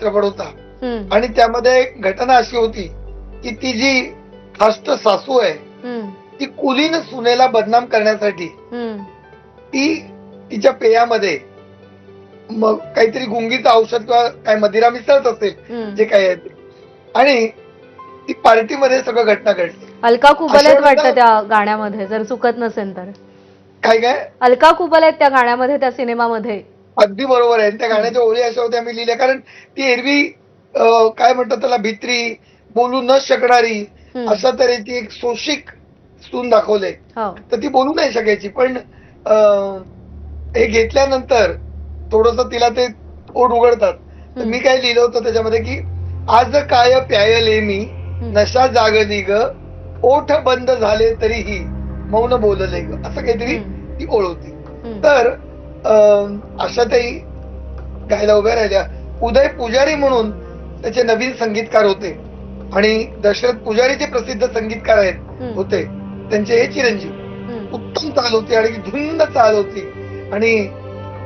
चित्रपट होता आणि त्यामध्ये घटना अशी होती की ती जी खास्ट सासू आहे ती कुलीन सुनेला बदनाम करण्यासाठी ती तिच्या पेयामध्ये मग काहीतरी गुंगीचं औषध किंवा काय मदिरा मिसळत असेल जे काय आहे ते, आणि ती पार्टीमध्ये सगळं घटना घडली. अलका कुबल आहेत वाटतं त्या गाण्यामध्ये, जर चुकत नसेल तर. काय काय अलका कुबल आहेत त्या गाण्यामध्ये, त्या सिनेमामध्ये. अगदी बरोबर आहे. त्या गाण्याच्या ओळी अशा होत्या मी लिहिल्या, कारण ती एरवी काय म्हणतात त्याला, भित्री, बोलू न शकणारी अशा तऱ्हेची एक सोशिक सून दाखवले. तर ती बोलू नाही शकायची, पण हे घेतल्यानंतर थोडस तिला ते ओढ उघडतात. तर मी काय लिहिलं होतं त्याच्यामध्ये की आज काय प्यायले मी, नशा जागली ग, ओठ बंद झाले तरीही मौन बोलले ग, असं काहीतरी ती ओळ होती. तर आशाताई गायला उभ्या राहिल्या. उदय पुजारी म्हणून त्याचे नवीन संगीतकार होते आणि दशरथ पुजारी जे प्रसिद्ध संगीतकार आहेत होते त्यांचे हे चिरंजीव. उत्तम चाल होती आणि धुंद चाल होती आणि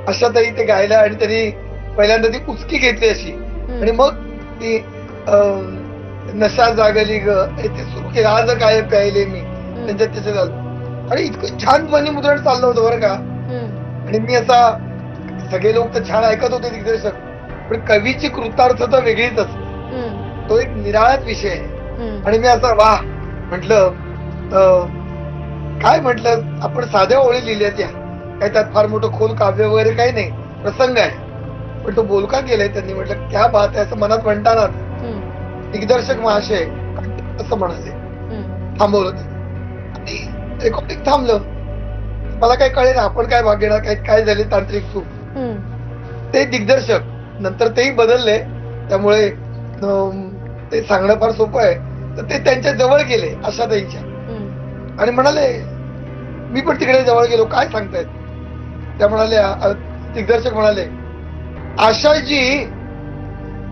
आशाताई ते गायला आणि त्यांनी पहिल्यांदा ती उचकी घेतली अशी आणि मग ती नशा जागली ग ते सुरू केलं, आज काय प्यायले मी, त्यांच्यात त्याचं झालं आणि इतकं छान ध्वनीमुद्रण चाललं होतं बरं का. आणि मी असा, सगळे लोक तर छान ऐकत होते दिग्दर्शक, पण कवीची कृतार्थता वेगळीच असते, तो एक निराळाच विषय आहे. आणि मी असा वाह म्हटलं, काय म्हटलं, आपण साध्या ओळी लिहिल्या त्या, काही त्यात फार मोठं खोल काव्य वगैरे काही नाही, प्रसंग आहे, पण तो बोलका केलाय त्यांनी. म्हटलं क्या बात आहे, असं मनात म्हणतानाच दिग्दर्शक महाशय असं म्हणाले. थांबवलं त्यांनी आणि रेकॉर्डिंग थांबलं. मला काय कळेल आपण काय भाग घेणार, काय झाले तांत्रिक चूक. ते दिग्दर्शक नंतर तेही बदलले, त्यामुळे ते सांगणं फार सोपं आहे. तर ते त्यांच्या जवळ गेले आशाताईंच्या आणि म्हणाले, मी पण तिकडे जवळ गेलो, काय सांगतायत. त्या म्हणाल्या, दिग्दर्शक म्हणाले, आशाजी